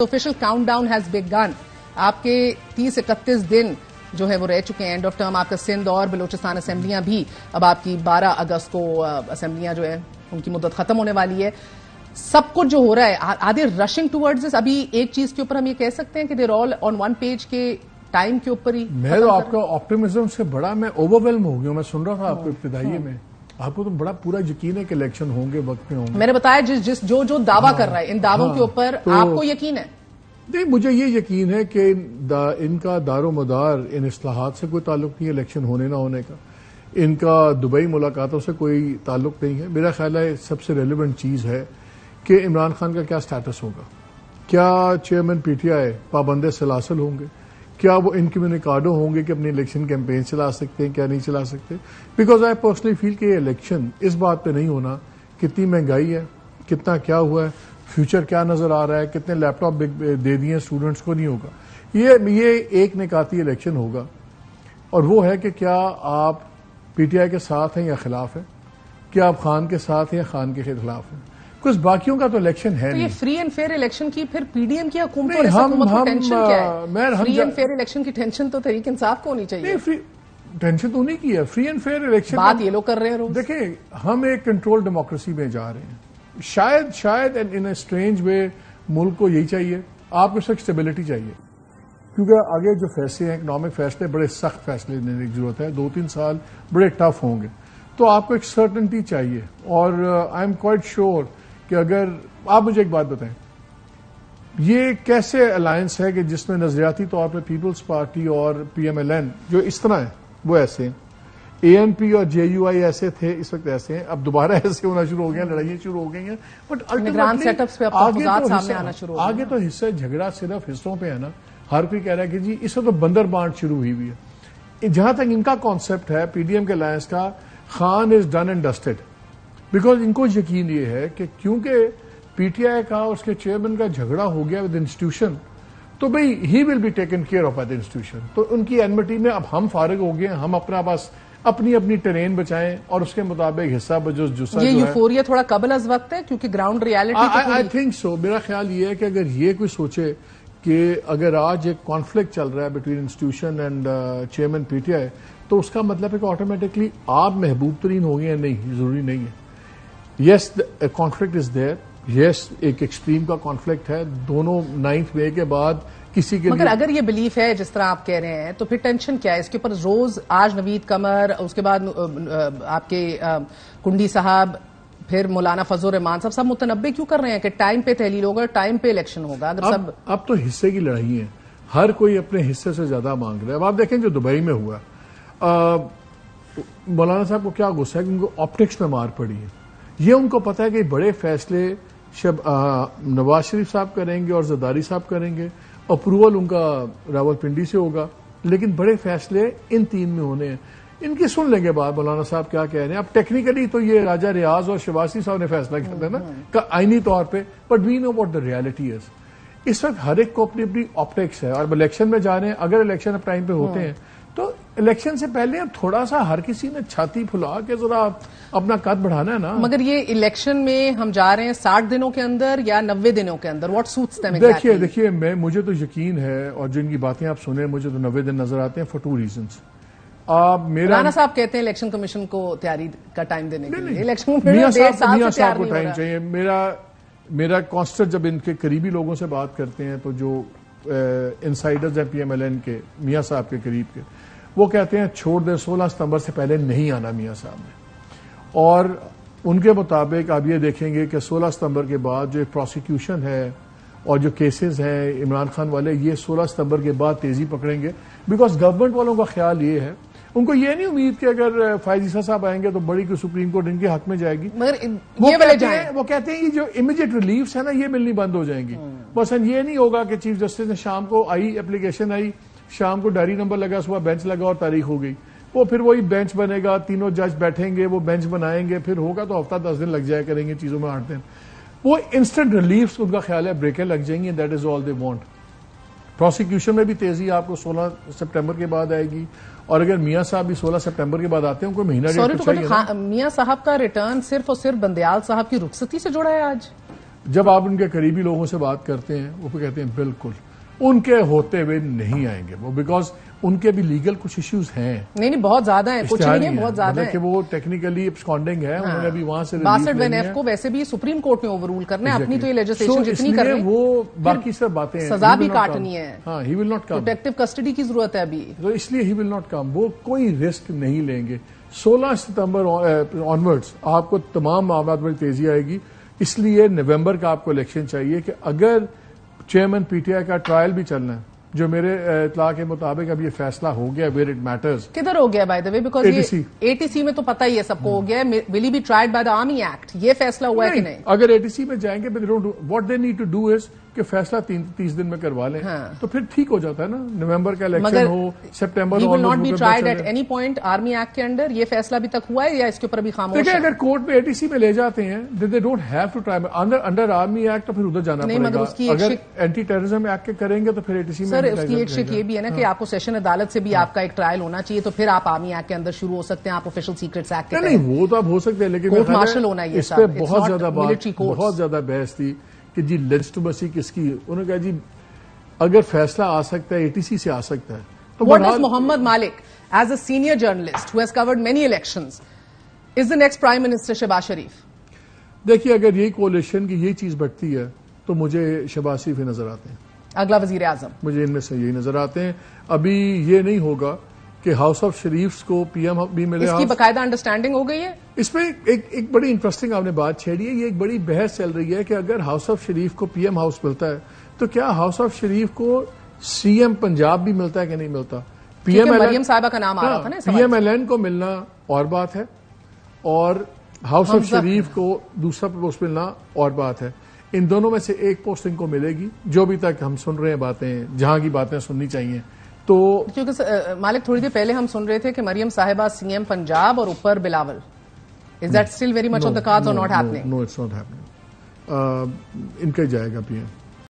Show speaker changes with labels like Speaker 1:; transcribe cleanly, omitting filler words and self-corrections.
Speaker 1: Official countdown has begin. आपके 30-31 दिन जो है वो रह चुके हैं। एंड ऑफ टर्म आपका सिंध और बलूचिस्तान असेंबलियां भी अब आपकी 12 अगस्त को असेंबलियां जो है उनकी मुद्दत खत्म होने वाली है। सब कुछ जो हो रहा है, are they rushing towards this? अभी एक चीज के ऊपर हम ये कह सकते हैं कि देर ऑल ऑन वन पेज के टाइम के ऊपर ही।
Speaker 2: मैं तो आपका ऑप्टिमिज्म से बड़ा मैं ओवरवेल्म हो गया। मैं सुन रहा था आपको इब्तिदाई में, आपको तो बड़ा पूरा यकीन है कि इलेक्शन होंगे, वक्त में होंगे।
Speaker 1: मैंने बताया जो दावा कर रहा है, इन दावों के ऊपर
Speaker 2: तो
Speaker 1: आपको यकीन है?
Speaker 2: नहीं, मुझे ये यकीन है कि इनका दारोमदार इन इस्लाहात से कोई ताल्लुक नहीं है, इलेक्शन होने ना होने का। इनका दुबई मुलाकातों से कोई ताल्लुक नहीं है। मेरा ख्याल है सबसे रेलिवेंट चीज है कि इमरान खान का क्या स्टेटस होगा। क्या चेयरमैन पीटीआई पाबंद सलासल होंगे? क्या वो इनकम्युनिकाडो होंगे कि अपनी इलेक्शन कैंपेन चला सकते हैं, क्या नहीं चला सकते? बिकॉज आई पर्सनली फील कि ये इलेक्शन इस बात पे नहीं होना कितनी महंगाई है, कितना क्या हुआ है, फ्यूचर क्या नजर आ रहा है, कितने लैपटॉप दे दिए स्टूडेंट्स को, नहीं होगा। ये एक निकाती इलेक्शन होगा और वो है कि क्या आप पीटीआई के साथ हैं या खिलाफ हैं, क्या आप खान के साथ हैं या खान के खिलाफ हैं। कुछ बाकियों का तो इलेक्शन है
Speaker 1: तो
Speaker 2: नहीं।
Speaker 1: ये फ्री एंड फेयर इलेक्शन की फिर पीडीएम की हुकूमत और इस हुकूमत को टेंशन क्या है? फ्री एंड फेयर इलेक्शन की टेंशन तो तहरीक इंसाफ को होनी चाहिए।
Speaker 2: नहीं, टेंशन तो नहीं की है। फ्री एंड फेयर इलेक्शन
Speaker 1: बात ये लोग कर रहे हैं रोज।
Speaker 2: देखिए, हम एक कंट्रोल डेमोक्रेसी में जा रहे हैं। शायद इन ए स्ट्रेंज वे मुल्क को यही चाहिए। आपको सिर्फ स्टेबिलिटी चाहिए, क्योंकि आगे जो फैसले हैं, इकोनॉमिक फैसले, बड़े सख्त फैसले लेने की जरूरत है। 2-3 साल बड़े टफ होंगे, तो आपको एक सर्टेनिटी चाहिए। और आई एम क्वाइट श्योर कि अगर आप मुझे एक बात बताएं, ये कैसे अलायंस है कि जिसमें नजरियाती तौर पर पीपल्स पार्टी और पीएमएलएन जो इस तरह है वो ऐसे हैं, एएनपी और जेयूआई ऐसे थे, इस वक्त ऐसे हैं, अब दोबारा ऐसे होना शुरू हो गया, लड़ाइयां शुरू हो गई हैं। बट आगे तो हिस्सा झगड़ा सिर्फ हिस्सों पे है ना। हर कोई कह रहा है कि जी इससे तो बंदर बांट शुरू हुई हुई है। जहां तक इनका कॉन्सेप्ट है पीडीएम के अलायंस का, Khan is done and dusted. Because इनको यकीन ये है कि क्योंकि पीटीआई का और उसके चेयरमैन का झगड़ा हो गया विद इंस्टीट्यूशन, तो भाई he will be taken care of by the institution. तो उनकी एनमिटी में अब हम फारिग हो गए, हम अपना पास अपनी टेरेन बचाएं और उसके मुताबिक हिस्सा जुस्सा
Speaker 1: ये यूफोरिया थोड़ा कबल अज वक्त है, क्योंकि ground reality
Speaker 2: I think so. मेरा ख्याल ये है कि अगर ये कोई सोचे कि अगर आज एक कॉन्फ्लिक्ट चल रहा है between institution and chairman PTI, तो उसका मतलब है कि ऑटोमेटिकली आप महबूब तरीन हो गए हैं। नहीं, जरूरी नहीं है। Yes, the conflict is there. Yes, एक एक्सट्रीम का कॉन्फ्लिक्ट है। दोनों 9 मई के बाद किसी के
Speaker 1: मगर अगर ये बिलीफ है जिस तरह आप कह रहे हैं, तो फिर टेंशन क्या है इसके ऊपर? रोज आज नवीद कमर, उसके बाद आपके कुंडी साहब, फिर मौलाना फजल रहमान साहब, सब मुतनब्बे क्यों कर रहे हैं कि टाइम पे तहलील होगा, टाइम पे इलेक्शन होगा? अगर अब
Speaker 2: तो हिस्से की लड़ाई है, हर कोई अपने हिस्से से ज्यादा मांग रहा है। अब आप देखें जो दुबई में हुआ, मौलाना साहब को क्या गुस्सा है कि उनको ऑप्टिक्स में मार पड़ी है। ये उनको पता है कि बड़े फैसले नवाज शरीफ साहब करेंगे और जरदारी साहब करेंगे, अप्रूवल उनका रावलपिंडी से होगा, लेकिन बड़े फैसले इन 3 में होने हैं। इनकी सुन लेंगे बात, मौलाना साहब क्या कह रहे हैं। अब टेक्निकली तो ये राजा रियाज और शबासी साहब ने फैसला किया था ना आईनी तौर पे, but we know what the reality is. इस वक्त हर एक को अपनी अपनी ऑप्टिक्स है और इलेक्शन में जा रहे हैं। अगर इलेक्शन टाइम पे होते हैं तो इलेक्शन से पहले अब थोड़ा सा हर किसी ने छाती फुला के जरा अपना कद बढ़ाना है ना।
Speaker 1: मगर ये इलेक्शन में हम जा रहे हैं 60 दिनों के अंदर या 90 दिनों के अंदर? What suits them exactly?
Speaker 2: देखिए मुझे तो यकीन है, और जिनकी बातें आप सुने, मुझे तो 90 दिन नजर आते हैं फॉर 2 रीजंस।
Speaker 1: राणा साहब कहते हैं इलेक्शन कमीशन को तैयारी का टाइम देने के लिए। इलेक्शन
Speaker 2: मियां साहब को टाइम चाहिए। मेरा कांस्टेंट जब इनके करीबी लोगों से बात करते हैं, तो जो इनसाइडर्स हैं पीएमएलएन के, मियां साहब के करीब के, वो कहते हैं छोड़ दें, 16 सितंबर से पहले नहीं आना मियां साहब ने। और उनके मुताबिक आप ये देखेंगे कि 16 सितंबर के बाद जो प्रोसिक्यूशन है और जो केसेस हैं इमरान खान वाले, ये 16 सितंबर के बाद तेजी पकड़ेंगे। बिकॉज गवर्नमेंट वालों का ख्याल ये है, उनको ये नहीं उम्मीद कि अगर फायजीसा साहब आएंगे तो बड़ी कोई सुप्रीम कोर्ट इनके हक में जाएगी।
Speaker 1: मगर
Speaker 2: वो कहते हैं कि जो इमीडिएट रिलीफ्स है ना, ये मिलनी बंद हो जाएंगी। बस ये नहीं होगा कि चीफ जस्टिस ने शाम को आई, एप्लीकेशन आई, शाम को डायरी नंबर लगा, सुबह बेंच लगा और तारीख हो गई। वो फिर वही बेंच बनेगा, तीनों जज बैठेंगे, वो बेंच बनाएंगे, फिर होगा तो हफ्ता 10 दिन लग जाया करेंगे चीजों में, 8 दिन। वो इंस्टेंट रिलीफ उनका ख्याल है, ब्रेकें लग जाएंगी, that is all they want. Prosecution में भी तेजी आपको 16 सितंबर के बाद आएगी। और अगर मियां साहब भी 16 सितंबर के बाद आते हैं, उनको महीना डेढ़ चाहिए।
Speaker 1: मियां साहब का रिटर्न सिर्फ और सिर्फ बंदयाल साहब की रुखसती से जुड़ा है आज?
Speaker 2: جب آپ ان کے قریبی لوگوں سے بات کرتے ہیں وہ کہتے ہیں بالکل ان کے ہوتے ہوئے نہیں آئیں گے وہ، بیکاز ان کے بھی لیگل کچھ ایشوز ہیں.
Speaker 1: نہیں بہت زیادہ ہیں، کچھ نہیں ہے، بہت زیادہ ہیں
Speaker 2: کہ وہ ٹیکنیکلی ابسکانڈنگ ہے، انہوں نے بھی وہاں سے
Speaker 1: 62 WNF کو ویسے بھی سپریم کورٹ میں اوور رول کرنا ہے، اپنی تو یہ لیجسلیشن جتنی کر رہے ہیں
Speaker 2: وہ باقی سب باتیں ہیں،
Speaker 1: سزا بھی کاٹنی ہے.
Speaker 2: ہاں he will not come,
Speaker 1: protective custody کی ضرورت ہے ابھی،
Speaker 2: تو اس لیے ہی ول ناٹ کم. وہ کوئی رسک نہیں لیں گے. 16 ستمبر آنورڈز آپ کو تمام معاملات میں تیزی آئے گی. اس لیے نومبر کا آپ کو الیکشن چاہیے کہ اگر چیئرمین پی ٹی آئی کا ٹرائل بھی چلنا ہے، جو میرے اطلاع کے مطابق اب یہ فیصلہ ہو گیا ویئر اٹ میٹرز.
Speaker 1: کدھر ہو گیا by the way? Because A T C میں تو پتہ ہی ہے سب کو ہو گیا ہے. Will he be tried by the army act? یہ فیصلہ ہوا ہے کہ نہیں؟
Speaker 2: اگر اے ٹی سی میں جائیں گے what they need to do is کہ فیصلہ 30 دن میں کروا لیں تو پھر ٹھیک ہو جاتا ہے نا. نومبر کا الیکشن ہو، September
Speaker 1: he will not be tried at any point Army Act کے انڈر. یہ فیصلہ ابھی تک ہوا ہے یا اس کے اوپر ابھی خاموش
Speaker 2: دیکھیں
Speaker 1: ہے؟
Speaker 2: اگر کورٹ میں اے ٹی سی میں لے جاتے ہیں they don't have to try under Army Act, تو پھر ادھر جانا پڑے گا. اگر اینٹی ٹیررزم ایکٹ کے کریں گے تو پھر اے ٹی سی میں.
Speaker 1: سر اس کی ایک شک یہ بھی ہے نا کہ آپ کو سیشن عدالت سے بھی آپ کا ایک ٹرائل ہونا چاہیے، تو پھر آپ آرمی ایکٹ کے اندر شروع ہو سکتے ہیں. آپ آفیشل سیکریٹس ایکٹ کے
Speaker 2: نہیں وہ تو اب ہو سکتے ہیں، لیکن
Speaker 1: کورٹ مارشل ہونا ہے.
Speaker 2: اس پہ بہت زیادہ بحث تھی کہ جی لیجٹمیسی کس کی. انہوں نے کہا جی اگر فیصلہ آ سکتا ہے اے ٹی سی سے آ سکتا ہے تو
Speaker 1: What does Mohammad Malik, as a senior journalist who has covered many elections, is the next Prime Minister Shehbaz Sharif?
Speaker 2: دیکھیے اگر یہی کولیشن کی یہی چیز بٹتی ہے تو مجھے شہباز شریف ہی نظر آتے ہیں.
Speaker 1: اگلا وزیر اعظم
Speaker 2: مجھے ان میں سے یہی نظر آتے ہیں. ابھی یہ نہیں ہوگا کہ ہاؤس آف شریفز کو پی ایم بھی ملے.
Speaker 1: اس کی باقاعدہ انڈرسٹینڈنگ ہو گئی ہے.
Speaker 2: اس میں ایک بڑی انٹرسٹنگ آپ نے بات چھیڑی ہے. یہ ایک بڑی بحث چل رہی ہے کہ اگر ہاؤس آف شریف کو پی ایم ہاؤس ملتا ہے تو کیا ہاؤس آف شریف کو سی ایم پنجاب بھی ملتا ہے کہ نہیں ملتا.
Speaker 1: پی ایم مریم صاحبہ کا نام آ رہا تھا نا.
Speaker 2: پی ایم ایل این کو ملنا اور بات ہے اور ہاؤس آف شریف کو دوسرا پوسٹ ملنا اور بات ہے. ان دونوں میں سے ایک پوسٹ ان کو ملے گی. جو بھی تک ہم سن رہے ہیں باتیں، جہاں کی باتیں سننی چاہیے. تو
Speaker 1: کیونکہ مالک تھوڑی دیر پہلے ہم سن رہے تھے کہ مریم صاحبہ سی ایم پنجاب اور اوپر Bilawal. Is that still very much on the cards or not happening?
Speaker 2: No, it's not happening. ان کا جائے گا پی ایم.